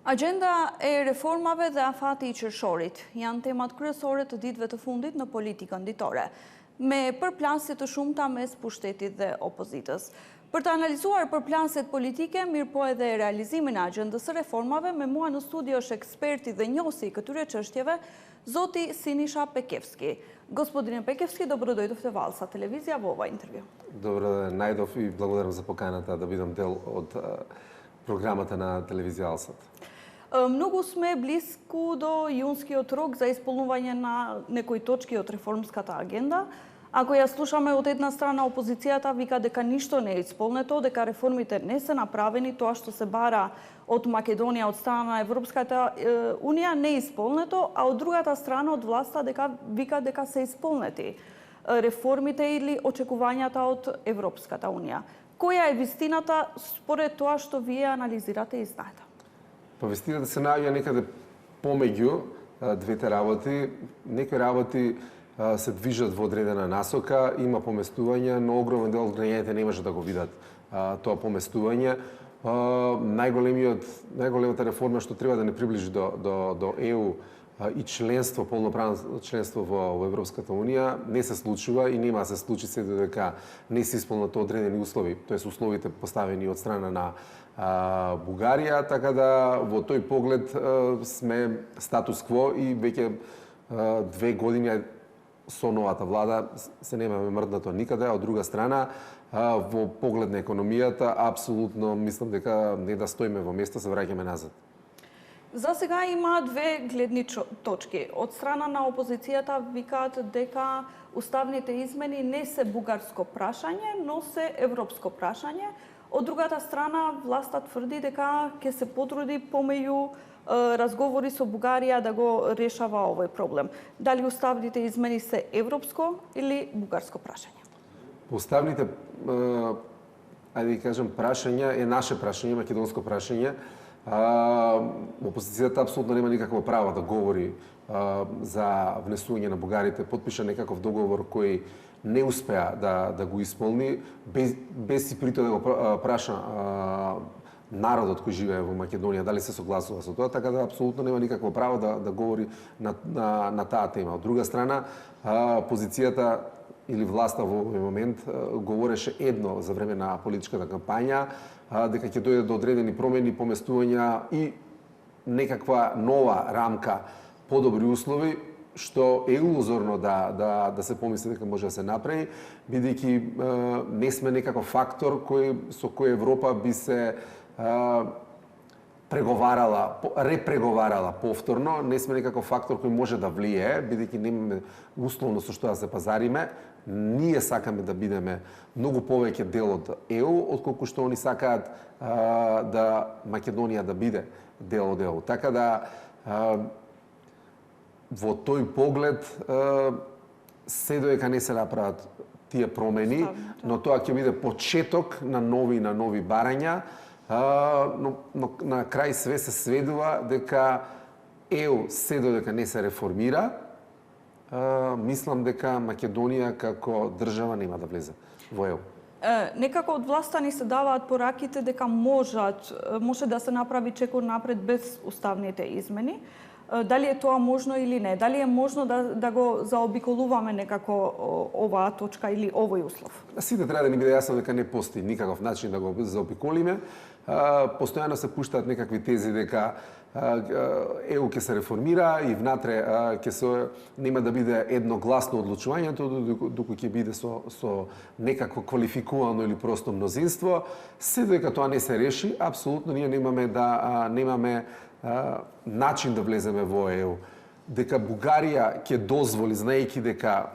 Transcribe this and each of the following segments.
Agenda e reformave dhe afati I qershorit janë temat kryesore të ditëve të fundit në politikën ditore, me përplasje të shumta mes pushtetit dhe opozitës. Për të analizuar përplasjet politike, mirë po edhe realizimin e agjendës së reformave, me mua në studio është eksperti dhe njohësi I këtyre çështjeve, zoti Sinisha Pekevski. Господин Пекевски, добро дојдовте во Алса телевизија во ова интервју. Добро да најдов И благодарам за поканата да бидам дел од програмата на телевизија Алсат. Многу сме близко до јунскиот рок за исполнување на некои точки од реформската агенда. Ако ја слушаме од една страна опозицијата вика дека ништо не е исполнето, дека реформите не се направени, тоа што се бара од Македонија од страна на Европската Унија не е исполнето, а од другата страна од власта вика дека се исполнети реформите или очекувањата од Европската Унија. Која е вистината според тоа што вие анализирате и знаете? Вистината се наоѓа некаде помеѓу двете работи. Некои работи се движат во одредена насока, има поместување, но огромен дел од граѓаните не може да го видат тоа поместување. Најголемата реформа што треба да не приближи до ЕУ и членство, полноправно членство во Европската Унија, не се случува и нема да се случи се додека не се исполнат одредени услови, тоест условите поставени од страна на Бугарија, така да во тој поглед сме статус кво и веќе 2 години со новата влада се немаме мрднато никаде, а од друга страна во поглед на економијата апсолутно мислам дека не да стоиме во место, се враќаме назад. За сега има две гледни точки. Од страна на опозицијата викаат дека уставните измени не се бугарско прашање, но се европско прашање. Од другата страна, власта тврди дека ќе се потруди помеѓу разговори со Бугарија да го решава овој проблем. Дали уставните измени се европско или бугарско прашање? Уставните, ајде да кажем, прашања е наше прашање, македонско прашање. Опозицијата апсолутно нема никакво право да говори за внесување на бугарите. Потпиша некаков договор кој не успеа да го исполни, без и прито да го праша народот кој живее во Македонија дали се согласува со тоа, така да апсолутно нема никакво право да говори на таа тема. Од друга страна, позицијата или власта во овој момент говореше едно за време на политичката кампања, дека ќе дојде до одредени промени, поместувања и некаква нова рамка, подобри услови, што е илузорно да се помисли дека може да се направи, бидејќи не сме некаков фактор со кој Европа би се репреговарала повторно, не сме некаков фактор кој може да влие, бидејќи немаме условно со што да се пазариме. Ние сакаме да бидеме многу повеќе дел од ЕУ, отколку што они сакаат да Македонија да биде дел од ЕУ. Така да во тој поглед се додека не се направат тие промени, но тоа ќе биде почеток на нови барања, но на крај све се сведува дека ЕУ се додека не се реформира, мислам дека Македонија како држава нема да влезе во ЕУ. Некако од власта ни се даваат пораките дека може да се направи чекор напред без уставните измени. Дали е тоа можно или не? Дали е можно да го заобиколуваме некако оваа точка или овој услов? Сите треба да ни биде јасно дека не постои никаков начин да го заобиколиме. Постојано се пуштаат некакви тези дека ЕУ ќе се реформира и внатре нема да биде едногласно одлучувањето, доку ќе биде со некакво квалификувано или просто мнозинство. Се дека тоа не се реши, апсолутно ние немаме начин да влеземе во ЕУ. Дека Бугарија ќе дозволи, знаејќи дека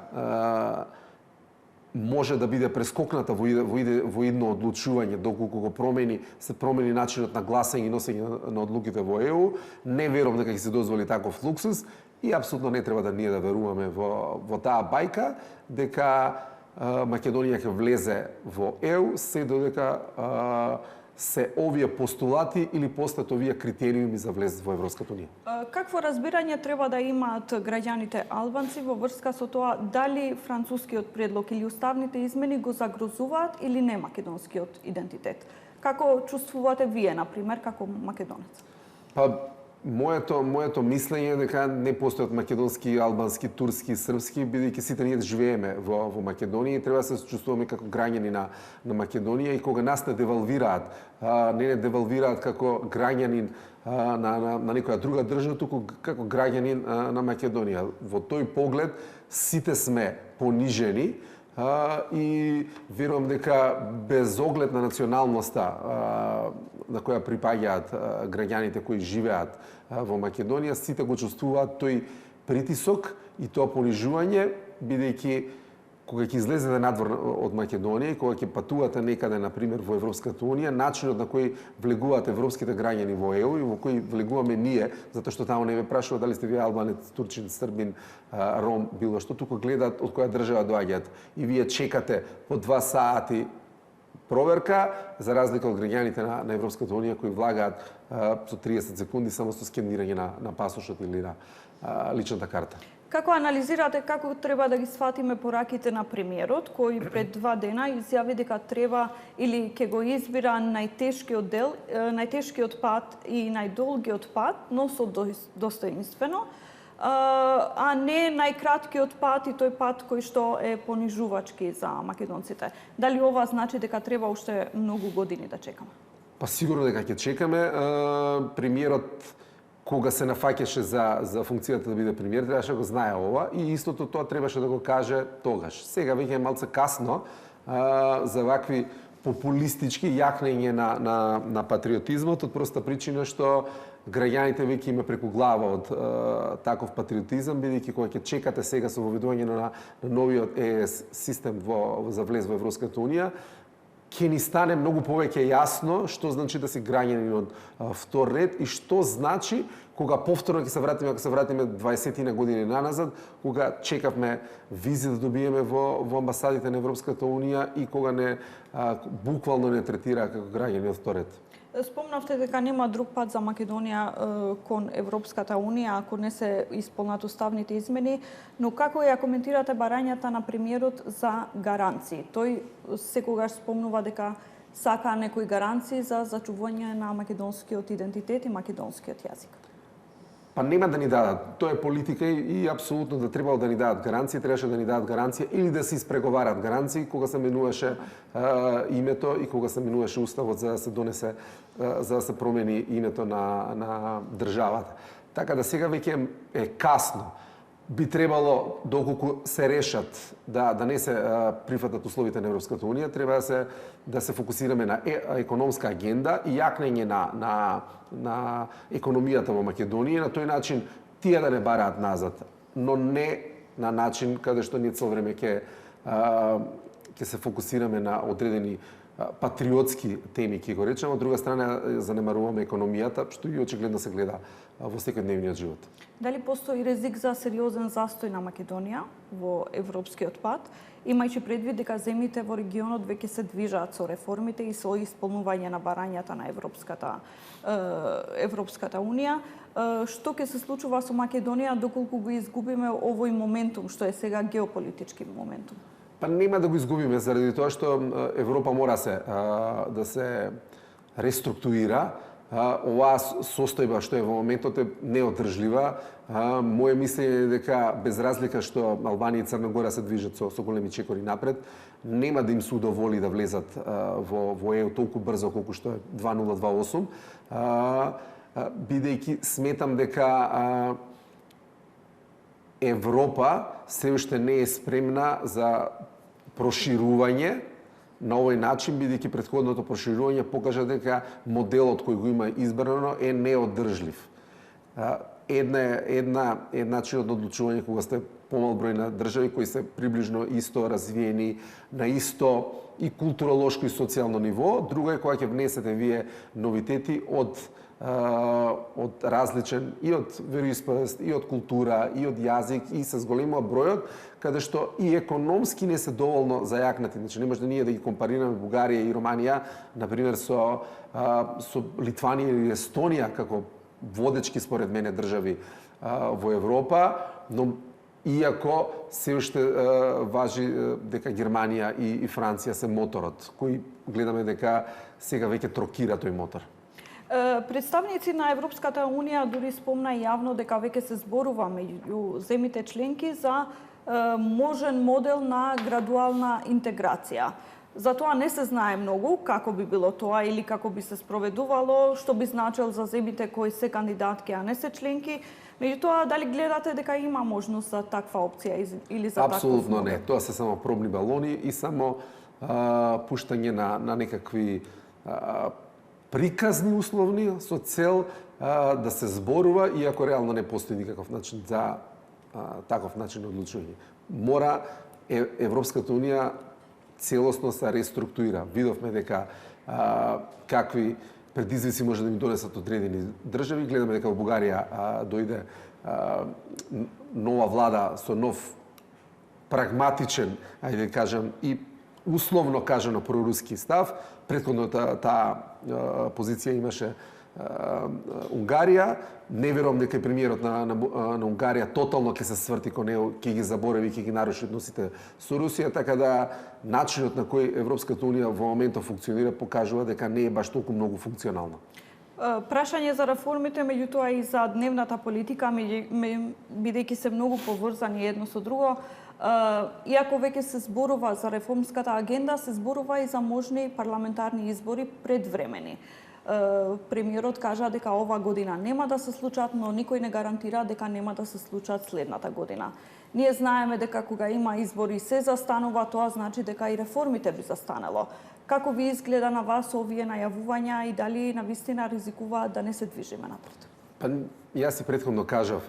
може да биде прескокната во едно одлучување, доколку се промени начинот на гласање и носење на одлуките во ЕУ, не верувам дека ќе се дозволи таков луксус и апсолутно не треба да ние да веруваме во таа бајка, дека Македонија ќе влезе во ЕУ, се додека се овие постулати или постат овие критериуми за влез во Европската Унија. Какво разбирање треба да имаат граѓаните албанци во врска со тоа дали францускиот предлог или уставните измени го загрозуваат или не македонскиот идентитет? Како чувствувате вие, например, како македонец? Па моето мислење е дека не постојат македонски, албански, турски, српски, бидејќи сите ние живееме во Македонија и треба да се чувствуваме како граѓани на Македонија и кога нас не девалвираат, не девалвираат како граѓанин на некоја друга држава, туку како граѓанин на Македонија. Во тој поглед сите сме понижени и верувам дека без оглед на националноста на која припаѓаат граѓаните кои живеат во Македонија, сите го чувствуваат тој притисок и тоа понижување, бидејќи кога ќе излезете надвор од Македонија и кога ќе патувате некаде, например, во Европската Унија, начинот на кој влегуваат европските граѓани во ЕУ и во кој влегуваме ние, затоа што таму не ве прашува дали сте вие албанец, турчин, србин, ром, било што, туку гледаат од која држава доаѓаат и вие чекате по 2 сати проверка, за разлика од граѓаните на Европската Унија кои влагаат со 30 секунди само со скенирање на пасошот или на личната карта. Како анализирате како треба да ги сватиме пораките на премиерот, кој пред 2 дена изјави дека треба или ќе го избира најтешкиот дел, најтешкиот пат и најдолгиот пат, но со достоинствено, а не најкраткиот пат и тој пат кој што е понижувачки за македонците. Дали ова значи дека треба уште многу години да чекаме? Па сигурно дека ќе чекаме. Премиерот кога се нафаќаше за функцијата да биде премиер, требаше да го знае ова и истото тоа требаше да го каже тогаш. Сега веќе е малце касно за вакви популистички јакнење на патриотизмот, од проста причина што граѓаните веќе има преку глава од таков патриотизам, бидејќи кога ќе чекате сега со воведување на новиот ЕС систем за влез во Европската Унија, ќе ни стане многу повеќе јасно што значи да си граѓанин од втор ред и што значи кога повторно ќе се вратиме, ако се вратиме 20 години наназад, кога чекавме визи да добиеме во амбасадите на Европската Унија и кога не буквално не третира како граѓани од втор ред. Спомнавте дека нема друг пат за Македонија кон Европската Унија ако не се исполнат уставните измени, но како ја коментирате барањата на премиерот за гаранции? Тој секогаш спомнува дека сака некои гаранции за зачувување на македонскиот идентитет и македонскиот јазик. Па нема да ни дадат. Тоа е политика и апсолутно да требало да ни дадат гаранции, требаше да ни дадат гаранција или да се испреговарат гаранции кога се менуваше името и кога се менуваше уставот за да се донесе, за да се промени името на државата. Така да сега веќе е касно. Би требало, доколку се решат да не се прифатат условите на Европската Унија, треба да се фокусираме на економска агенда и јакнење на економијата во Македонија, на тој начин тие да не бараат назад, но не на начин каде што ние цело време ќе се фокусираме на одредени патриотски теми, ќе го речеме, од друга страна занемаруваме економијата, што и очигледно се гледа во секојдневниот живот. Дали постои ризик за сериозен застој на Македонија во европскиот пат, имајќи предвид дека земјите во регионот веќе се движат со реформите и со исполнување на барањата на Европската Унија? Што ќе се случува со Македонија доколку го изгубиме овој моментум, што е сега геополитички моментум? Па нема да го изгубиме, заради тоа што Европа мора да се реструктурира. Оваа состојба што е во моментот е неодржлива. Моje мислење е дека без разлика што Албанија и Црна Гора се движат со големи чекори напред, нема да им се удоволи да влезат во ЕУ толку брзо колку што е 2028, бидејќи сметам дека Европа се уште не е спремна за проширување на овој начин, бидејќи претходното проширување покажа дека моделот кој го има избрано е неодржлив. Една начин од одлучување кога сте помал број на држави кои се приближно исто развиени, на исто и културолошко и социјално ниво, друга е кога ќе внесете вие новитети од различен и од вероисповест, и од култура, и од јазик, и се зголемува бројот, каде што и економски не се доволно зајакнати. Значи, не може да ние да ги компарираме Бугарија и Романија, например, со Литванија или Естонија, како водечки, според мене, држави во Европа, но иако се уште важи дека Германија и Франција се моторот, кој гледаме дека сега веќе трокира тој мотор. Представници на Европската Унија дури спомна јавно дека веќе се зборува меѓу земите членки за можен модел на градуална интеграција. За тоа не се знае многу како би било тоа или како би се спроведувало, што би значил за земите кои се кандидатки, а не се членки. Меѓутоа, дали гледате дека има можност за таква опција или за таква? Апсолутно не. Тоа се само пробни балони и само пуштање на некакви приказни условни со цел да се зборува, иако реално не постои никаков начин за таков начин одлучување. Мора Европската Унија целосно се реструктурира. Видовме дека какви предизвици може да им донесат одредени држави. Гледаме дека во Бугарија дојде нова влада со нов прагматичен, ајде да кажам, и условно кажано проруски став. Претходната таа позиција имаше Унгарија. Не верувам дека премиерот на Унгарија тотално ќе се сврти кон него, ќе ги заборави, ќе ги наруши односите со Русија, така да начинот на кој Европската Унија во моментот функционира покажува дека не е баш толку многу функционална. Прашање за реформите, меѓутоа и за дневната политика, бидејќи се многу поврзани едно со друго, иако веќе се зборува за реформската агенда, се зборува и за можни парламентарни избори предвремени. Премиерот кажа дека ова година нема да се случат, но никој не гарантира дека нема да се случат следната година. Ние знаеме дека кога има избори се застанува, тоа значи дека и реформите би застанало. Како ви изгледа на вас овие најавувања и дали навистина ризикуваат да не се движиме напред? Па, јас и претходно кажав,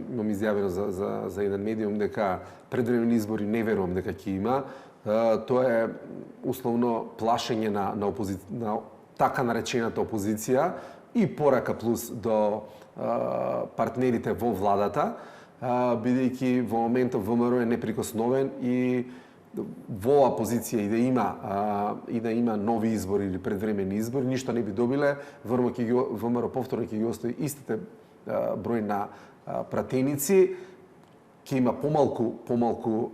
имам изјавено за еден медиум дека предвремени избори не верувам дека ќе има. Тоа е условно плашење на така наречената опозиција и порака плюс до партнерите во владата, бидејќи во моментот ВМРО е неприкосновен и во оваа позиција и да има нови избори или предвремени избори, ништо не би добиле. ВМРО повторно ќе ги остави истите број на пратеници, ќе има помалку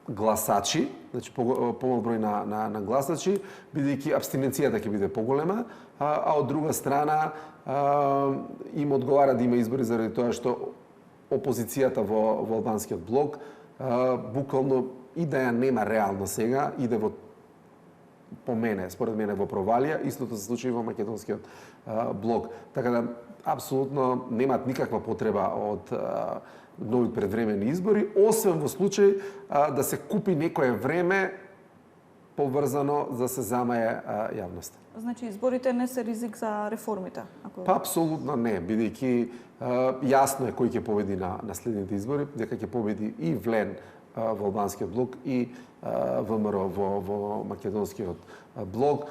гласачи, значи помал број на гласачи, бидејќи абстиненцијата ќе биде поголема, а од друга страна им одговара да има избори заради тоа што опозицијата во албанскиот блок буквално и да ја нема реално сега, иде според мене во провалија, истото се случи во македонскиот блок. Така да апсолутно немаат никаква потреба од нови предвремени избори, освен во случај да се купи некое време поврзано за се замае јавноста. Значи изборите не се ризик за реформите? Па апсолутно не, бидејќи јасно е кој ќе победи на следните избори, дека ќе победи и Влен во албанскиот блок и ВМРО во македонскиот блок.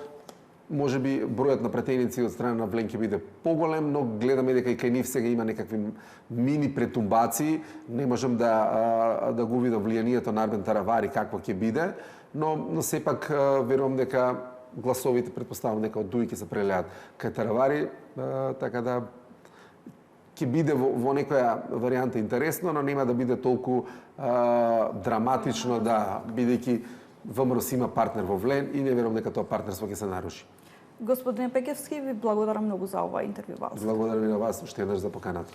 Може би бројот на пратеници од страна на Влен ќе биде поголем, но гледаме дека и кај нив сега има некакви мини претумбации. Не можам да го видам влијанието на Арбен Таравари какво ќе биде, но сепак верувам дека гласовите, предпоставам дека од Дуи ќе се прелеат кај Таравари, така да ќе биде во некоја варијанта интересно, но нема да биде толку драматично, бидејќи ВМРО има партнер во Влен и не верувам дека тоа партнерство ќе се наруши. Господине Пекевски, ви благодарам многу за ова интервју. Благодарам и на вас уште еднаш за поканата.